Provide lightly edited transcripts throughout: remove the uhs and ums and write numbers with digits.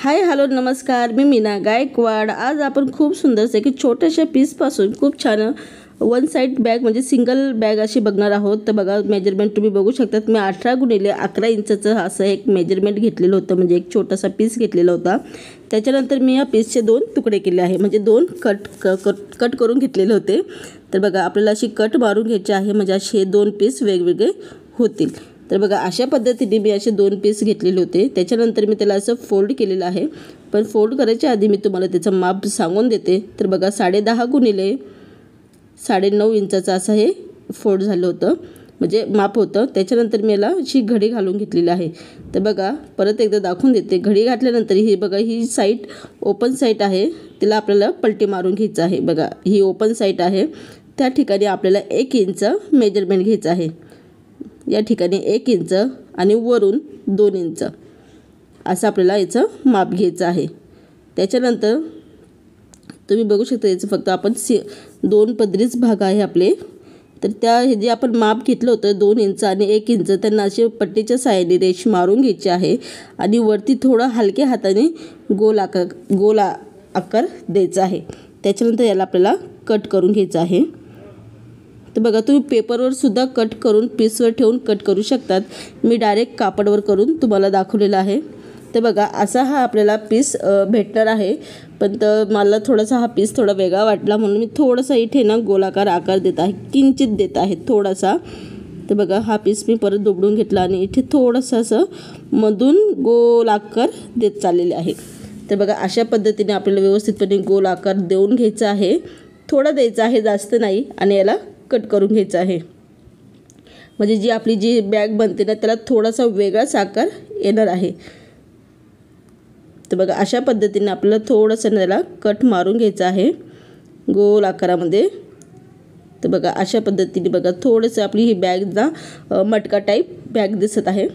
Hi hello नमस्कार, मी मीना गायकवाड। आज आपण खूप सुंदरसे की छोट्याशा पीसपासून खूप छान वन साइड बॅग म्हणजे सिंगल बॅग अशी बघणार आहोत। तर बघा, मेजरमेंट तुम्ही बघू शकतात। मी 18x11 इंचचं असं एक मेजरमेंट घेतलेलं होतं, म्हणजे एक छोटासा पीस घेतलेला होता। त्याच्यानंतर मी या पीसचे 2 तुकडे केले आहे, म्हणजे 2 कट करून घेतलेले होते। तर बघा, आपल्याला अशी कट मारून घ्यायची आहे, म्हणजे असे 2 पीस वेगवेगळे होतील। तर बघा, अशा पद्धतीने मी असे 2 पीस घेतलेले होते। त्याच्यानंतर मी त्याला असं फोल्ड केलेलं आहे, पण फोल्ड करायच्या आधी मी तुम्हाला त्याचं माप सांगून देते। तर बघा, 10.5 x 9.5 इंचाचं असं हे फोल्ड झालं होतं, म्हणजे माप होतं। त्याच्यानंतर मी याला अशी घडी घालून घेतलेली आहे। तर बघा, परत एकदा दाखवून देते। घडी घातल्यानंतर ही बघा, ही साईड ओपन साईड आहे, तिला आपल्याला पलटी मारून घ्यायचं आहे। बघा, ही ओपन साईड आहे, त्या ठिकाणी आपल्याला 1 इंच मेजरमेंट घ्यायचं आहे। या ठिकाणी 1 इंच आणि वरून 2 इंच असं आपल्याला याचं माप घ्यायचं आहे। त्याच्यानंतर तुम्ही बघू शकता, याचं फक्त आपण 2 पदरीच भाग आहे आपले। तर त्या हे जे आपण माप घेतलं होतं 2 इंच आणि 1 इंच, त्यांना असे पट्टीच्या साहाय्याने रेष मारून घ्यायची आहे आणि वरती थोडं हलक्या हाताने गोल आकार द्यायचा आहे। त्याच्यानंतर याला आपल्याला कट करून घ्यायचं आहे। तर बघा, तुम्ही पेपरवर सुद्धा कट करून पीसवर ठेवून कट करू शकतात। मी डायरेक्ट कापडवर करून तुम्हाला दाखवलेलं आहे। तर बघा, असा हा आपल्याला पीस भेटणार आहे, पण मला थोडासा हा पीस थोडा वेगळा वाटला, म्हणून मी थोडासा इथे ना गोलाकार आकार देत आहे, किंचित देत आहे थोडासा। तर बघा, हा पीस मी परत दुबडून घेतला आणि इथे थोडंसं असं मधून गोल आकार देत चाललेले आहे। तर बघा, अशा पद्धतीने आपल्याला व्यवस्थितपणे गोल आकार देऊन घ्यायचा आहे, थोडा द्यायचा आहे, जास्त नाही, आणि याला कट करून घ्यायचं आहे, म्हणजे जी आपली जी बॅग बनते ना, त्याला थोडासा वेगळाच आकार येणार आहे। तर बघा, अशा पद्धतीने आपल्याला थोडंसं याला कट मारून घ्यायचं आहे गोल आकारामध्ये। तर बघा, अशा पद्धतीने बघा, थोडंसं आपली ही बॅग ना मटका टाईप बॅग दिसत आहे।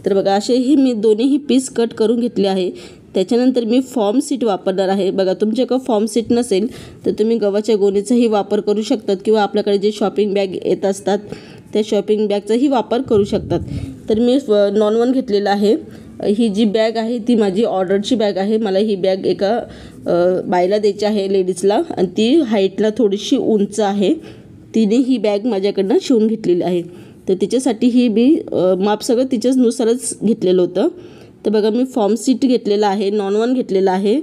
तर बघा, असेही मी दोन्हीही पीस कट करून घेतले आहे। त्याच्यानंतर मी फॉर्म सीट वापरणार आहे। बघा, तुमच्याकडे फॉर्म सीट नसेल तर तुम्ही गव्हाच्या गोणीचाही वापर करू शकतात, किंवा आपल्याकडे जे शॉपिंग बॅग येत असतात त्या शॉपिंग बॅगचाही वापर करू शकतात। तर मी नॉन 1 घेतलेला आहे। ही जी बॅग आहे ती माझी ऑर्डरची बॅग आहे। मला ही बॅग एका बाईला द्यायची आहे, लेडीजला, आणि ती हाईटला थोडीशी उंच आहे। तिने ही बॅग माझ्याकडनं शिवून घेतलेली आहे, तर तिच्यासाठी ही मी माप सगळं तिच्यानुसारच घेतलेलं होतं। तर बघा, मी फॉर्म सीट घेतलेला आहे, नॉन 1 घेतलेला आहे,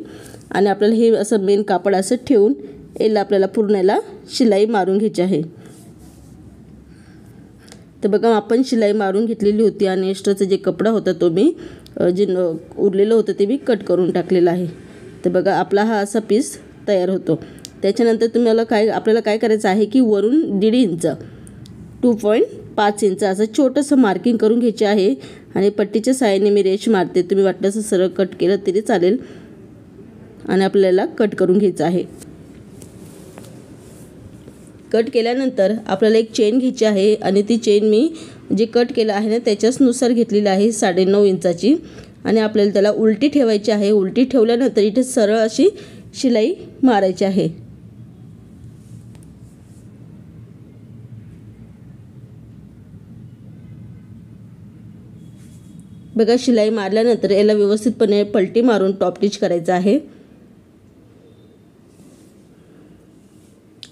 आणि आपल्याला हे असं मेन कापड असं ठेवून याला आपल्याला पूर्ण याला शिलाई मारून घ्यायची आहे। तर बघा, आपण शिलाई मारून घेतलेली होती आणि एक्स्ट्राचा जे कपडा होता तो मी जे उरलेलं होतं ते मी कट करून टाकलेलं आहे। तर बघा, आपला हा असा पीस तयार होतो। त्याच्यानंतर आपल्याला काय करायचं आहे की वरून 1.5 इंच 2.5 इंच असं छोटंसं मार्किंग करून घ्यायचे आहे, आणि पट्टीच्या साहाय्याने मी रेष मारते। तुम्ही वाटल्यास सरळ कट केलं तरी चालेल, आणि आपल्याला कट करून घ्यायचं आहे। कट केल्यानंतर आपल्याला एक चेन घ्यायची आहे, आणि ती चेन मी जे कट केलं आहे ना त्याच्याचनुसार घेतलेली आहे 9.5 इंचाची, आणि आपल्याला त्याला उलटी ठेवायची आहे। उलटी ठेवल्यानंतर इथे सरळ अशी शिलाई मारायची आहे। बघा, शिलाई मारल्यानंतर याला व्यवस्थितपणे पलटी मारून टॉप स्टिच करायचं आहे।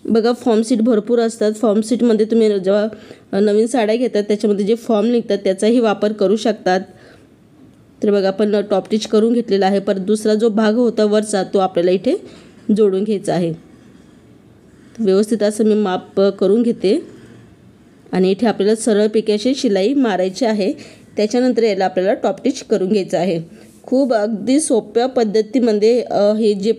बघा, फॉर्म सीट भरपूर असतात। फॉर्म सीटमध्ये तुम्ही जेव्हा नवीन साड्या घेतात त्याच्यामध्ये जे फॉर्म निघतात त्याचाही वापर करू शकतात। तर बघा, आपण टॉप स्टिच करून घेतलेला आहे, परत दुसरा जो भाग होता वरचा तो आपल्याला इथे जोडून घ्यायचा आहे। व्यवस्थित असं मी माप करून घेते, आणि इथे आपल्याला सरळपैकी अशी शिलाई मारायची आहे। त्याच्यानंतर याला आपल्याला टॉप स्टिच करून घ्यायचं आहे। खूप अगदी सोप्या पद्धतीमध्ये हे जे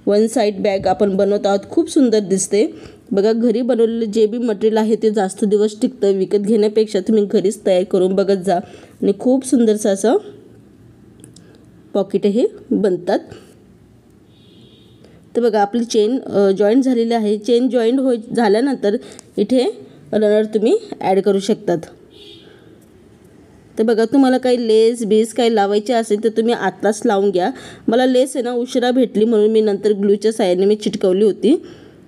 वन साइड बॅग आपण बनवत आहोत खूप सुंदर दिसते। बघा, घरी बनवलेले जे बी मटेरियल आहे ते जास्त दिवस टिकतं, विकत घेण्यापेक्षा तुम्ही घरीच तयार करून बघत जा, आणि खूप सुंदरसं असं पॉकेट हे बनतात। तर बघा, आपली चेन जॉईंट झालेली आहे। चेन जॉईंट झाल्यानंतर इथे रनर तुम्ही ॲड करू शकतात। तर बघा, तुम्हाला काही लेस बीस काही लावायचे असेल तर तुम्ही आत्ताच लावून घ्या। मला लेस आहे ना उशिरा भेटली, म्हणून मी नंतर ग्लूच्या साहाय्याने मी चिटकवली होती।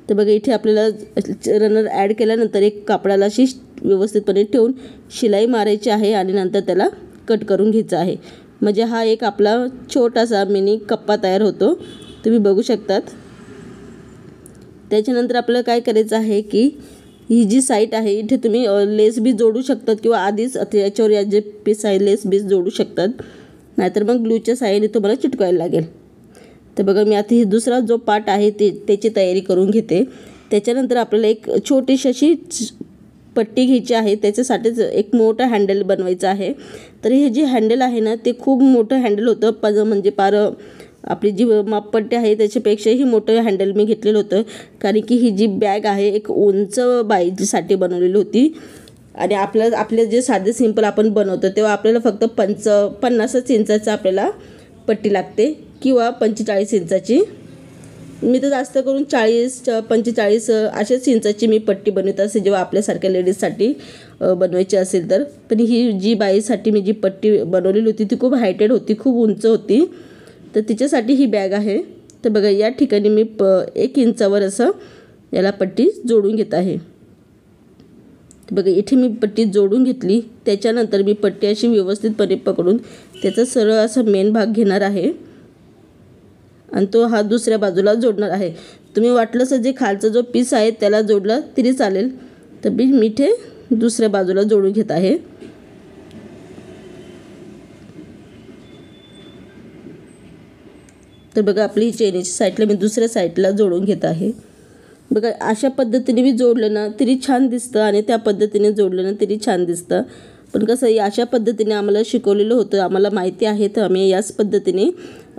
तर बघा, इथे आपल्याला रनर ॲड केल्यानंतर एक कापडाला अशी व्यवस्थितपणे ठेवून शिलाई मारायची आहे, आणि नंतर त्याला कट करून घ्यायचं आहे। म्हणजे हा एक आपला छोटासा मिनी कप्पा तयार होतो, तुम्ही बघू शकतात। त्याच्यानंतर आपल्याला काय करायचं आहे की ही जी साईड आहे इथे तुम्ही लेस बी जोडू शकतात किंवा आधीच याच्यावर या जे पीस आहे लेस बीस जोडू शकतात, नाहीतर मग ग्लूच्या साहाय्याने तुम्हाला चिटकवायला लागेल। तर बघा मी आता ही दुसरा जो पार्ट आहे त्याची तयारी करून घेते। त्याच्यानंतर आपल्याला एक छोटीशी अशी पट्टी घ्यायची आहे, त्याच्यासाठीच एक मोठं हँडल बनवायचं आहे। तर हे जे हँडल आहे ना ते खूप मोठं हँडल होतं, म्हणजे पार आपली जी मापपट्टी आहे त्याच्यापेक्षाही मोठं हँडल मी घेतलेलं होतं, कारण की ही जी बॅग आहे एक उंच बाईसाठी बनवलेली होती। आणि आपले जे साधे सिंपल आपण बनवतो तेव्हा आपल्याला फक्त 50 इंचाचं आपल्याला पट्टी लागते किंवा 45 इंचाची। मी तर जास्त करून 40-45 अशाच इंचाची मी पट्टी बनवत असे जेव्हा आपल्यासारख्या लेडीजसाठी बनवायची असेल तर। पण ही जी बाईसाठी मी जी पट्टी बनवलेली होती ती खूप हायटेड होती, खूप उंच होती, तर तिच्यासाठी ही बॅग आहे। तर बघा या ठिकाणी मी 1 इंचावर असं याला पट्टी जोडून घेत आहे। बघा इथे मी पट्टी जोडून घेतली। त्याच्यानंतर मी पट्टी अशी व्यवस्थितपणे पकडून त्याचा सरळ असा मेन भाग घेणार आहे आणि तो हा दुसऱ्या बाजूला जोडणार आहे। तुम्ही वाटलंच जे खालचा जो पीस आहे त्याला जोडला तरी चालेल, तर मी इथे दुसऱ्या बाजूला जोडून घेत आहे। तर बघा आपली चेनीच्या साईडला मी दुसऱ्या साईडला जोडून घेत आहे। बघा अशा पद्धतीने मी जोडलं ना तरी छान दिसतं आणि त्या पद्धतीने जोडलं ना तरी छान दिसतं। पण कसं अशा पद्धतीने आम्हाला शिकवलेलं होतं, आम्हाला माहिती आहे, तर आम्ही याच पद्धतीने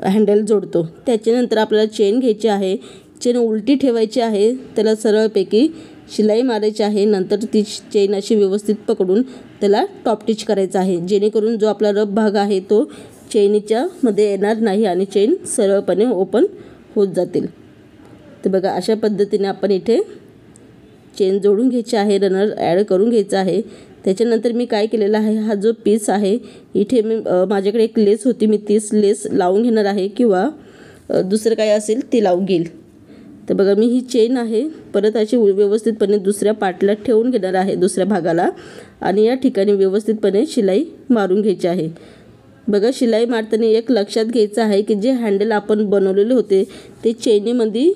हँडल जोडतो। त्याच्यानंतर आपल्याला चेन घ्यायची आहे, चेन उलटी ठेवायची आहे, त्याला सरळपैकी शिलाई मारायची आहे। नंतर ती चेन अशी व्यवस्थित पकडून त्याला टॉप टिच करायचं आहे, जेणेकरून जो आपला रफ भाग आहे तो चेनीच्या मध्ये येणार नाही आणि चेन सरळपणे ओपन होत जातील। तर बघा अशा पद्धतीने आपण इथे चेन जोडून घ्यायची आहे, रनर ॲड करून घ्यायचा आहे। त्याच्यानंतर मी काय केलेलं आहे, हा जो पीस आहे इथे मी माझ्याकडे एक लेस होती, मी तीच लेस लावून घेणार आहे किंवा दुसरं काय असेल ते लावून घेईल। तर बघा मी ही चेन आहे परत अशी व्यवस्थितपणे दुसऱ्या पार्टला ठेवून घेणार आहे, दुसऱ्या भागाला, आणि या ठिकाणी व्यवस्थितपणे शिलाई मारून घ्यायची आहे। बघा शिलाई मारताना एक लक्षात घ्यायचं आहे की जे हँडल आपण बनवलेले होते ते चेनीमध्ये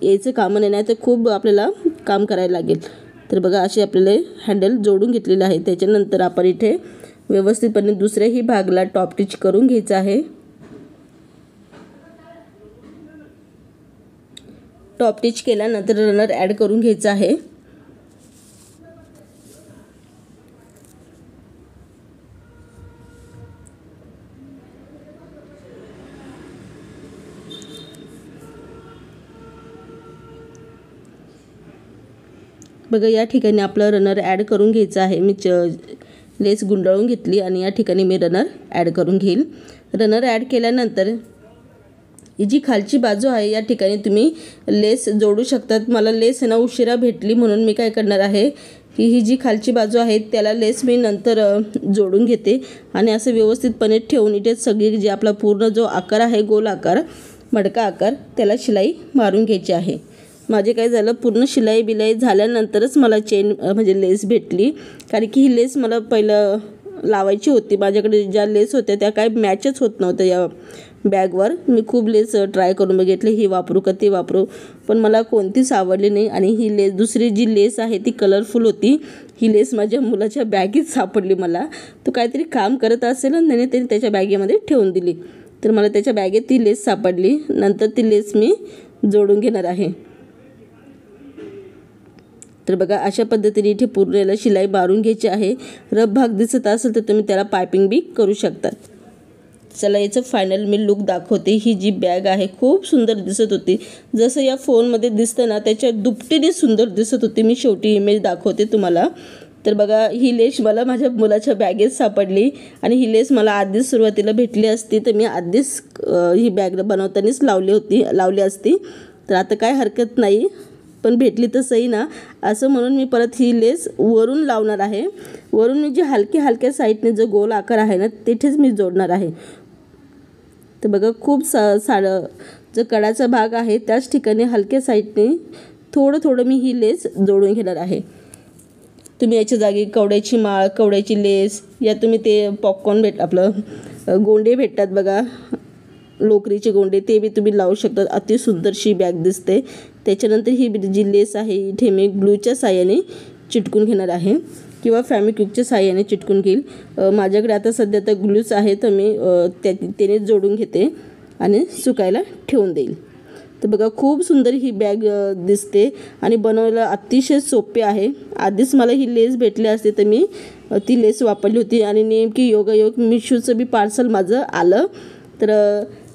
यायचं कामं नाही, तर खूप आपल्याला काम करायला लागेल। तर बघा असे आपल्याला हँडल जोडून घेतलेलं आहे। त्याच्यानंतर आपण इथे व्यवस्थितपणे दुसऱ्याही भागाला टॉप टिच करून घ्यायचं आहे। टॉप टिच केल्यानंतर रनर ॲड करून घ्यायचं आहे। बघा या ठिकाणी आपलं रनर ॲड करून घ्यायचं आहे। मी लेस गुंडाळून घेतली आणि या ठिकाणी मी रनर ॲड करून घेईल। रनर ॲड केल्यानंतर ही जी खालची बाजू आहे या ठिकाणी तुम्ही लेस जोडू शकतात। मला लेस ना उशिरा भेटली म्हणून मी काय करणार आहे की ही जी खालची बाजू आहे त्याला लेस मी नंतर जोडून घेते आणि असं व्यवस्थितपणे ठेवून इथे सगळी जी आपला पूर्ण जो आकार आहे गोल आकार, मडका आकार, त्याला शिलाई मारून घ्यायची आहे। माझे काय झालं, पूर्ण शिलाई बिलाई झाल्यानंतरच मला चेन म्हणजे लेस भेटली, कारण की ही लेस मला पहिलं लावायची होती। माझ्याकडे ज्या लेस होत्या त्या काय मॅचच होत नव्हत्या या बॅगवर। मी खूप लेस ट्राय करून बघितले, ही वापरू का ते वापरू, पण मला कोणतीच आवडली नाही। आणि ही लेस दुसरी जी लेस आहे ती कलरफुल होती, ही लेस माझ्या मुलाच्या बॅगेत सापडली मला। तो काहीतरी काम करत असेल आणि त्याने त्याच्या बॅगेमध्ये ठेवून दिली, तर मला त्याच्या बॅगेत ती लेस सापडली। नंतर ती लेस मी जोडून घेणार आहे। तर बघा अशा पद्धतीने इथे पूर्ण याला शिलाई मारून घ्यायची आहे। रफ भाग दिसत असेल तर तुम्ही त्याला पायपिंग बी करू शकतात। चला याचं फायनल मी लुक दाखवते। ही जी बॅग आहे खूप सुंदर दिसत होती, जसं या फोनमध्ये दिसतं ना त्याच्या दुपटीने सुंदर दिसत होती। मी शेवटी इमेज दाखवते तुम्हाला। तर बघा ही लेस मला माझ्या मुलाच्या बॅगेत सापडली आणि ही लेस मला आधीच सुरुवातीला भेटली असती तर मी आधीच ही बॅग बनवतानाच लावली असती, तर आता काय हरकत नाही, पण भेटली तर सही ना, असं म्हणून मी परत ही लेस वरून लावणार आहे। वरून मी जे हलक्या साईडने जो गोल आकार आहे ना तिथेच मी जोडणार आहे। तर बघा खूप जो कडाचा भाग आहे त्याच ठिकाणी हलक्या साईडने थोडं मी ही लेस जोडून घेणार आहे। तुम्ही याच्या जागी कवड्याची माळ, कवड्याची लेस, या तुम्ही ते पॉपकॉर्न आपलं गोंडे भेटतात बघा, लोकरीचे गोंडे, ते बी तुम्ही लावू शकता. अति सुंदरशी बॅग दिसते. त्याच्यानंतर ही जी लेस आहे इथे मी ग्लूच्या साह्याने चिटकून घेणार आहे किंवा फॅमिक्विकच्या साह्याने चिटकून घेईल. माझ्याकडे आता सध्या तर ग्लूच आहे, तर मी त्याने जोडून घेते आणि सुकायला ठेवून देईल. तर बघा खूप सुंदर ही बॅग दिसते आणि बनवायला अतिशय सोपे आहे. आधीच मला ही लेस भेटली असते तर मी ती लेस वापरली होती आणि नेमकी योगायोग मिशोचं बी पार्सल माझं आलं. तर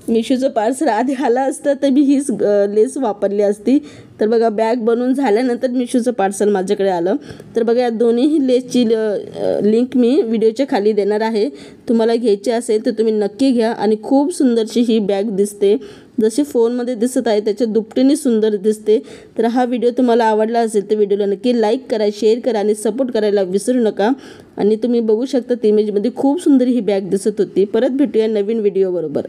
मिशोचं पार्सल आधी आलं असतं तर मी हीच लेस वापरली असती. तर बघा बॅग बनवून झाल्यानंतर मिशोचं पार्सल माझ्याकडे आलं. तर बघा या दोन्ही लेसची लिंक मी व्हिडिओच्या खाली देणार आहे. तुम्हाला घ्यायची असेल तर तुम्ही नक्की घ्या आणि खूप सुंदरशी ही बॅग दिसते. जशी फोनमध्ये दिसत आहे त्याच्या दुपटीने सुंदर दिसते. तर हा व्हिडिओ तुम्हाला आवडला असेल तर व्हिडिओला नक्की लाईक करा, शेअर करा आणि सपोर्ट करायला विसरू नका. आणि तुम्ही बघू शकता इमेजमध्ये खूप सुंदर ही बॅग दिसत होती. परत भेटूया नवीन व्हिडिओ बरोबर.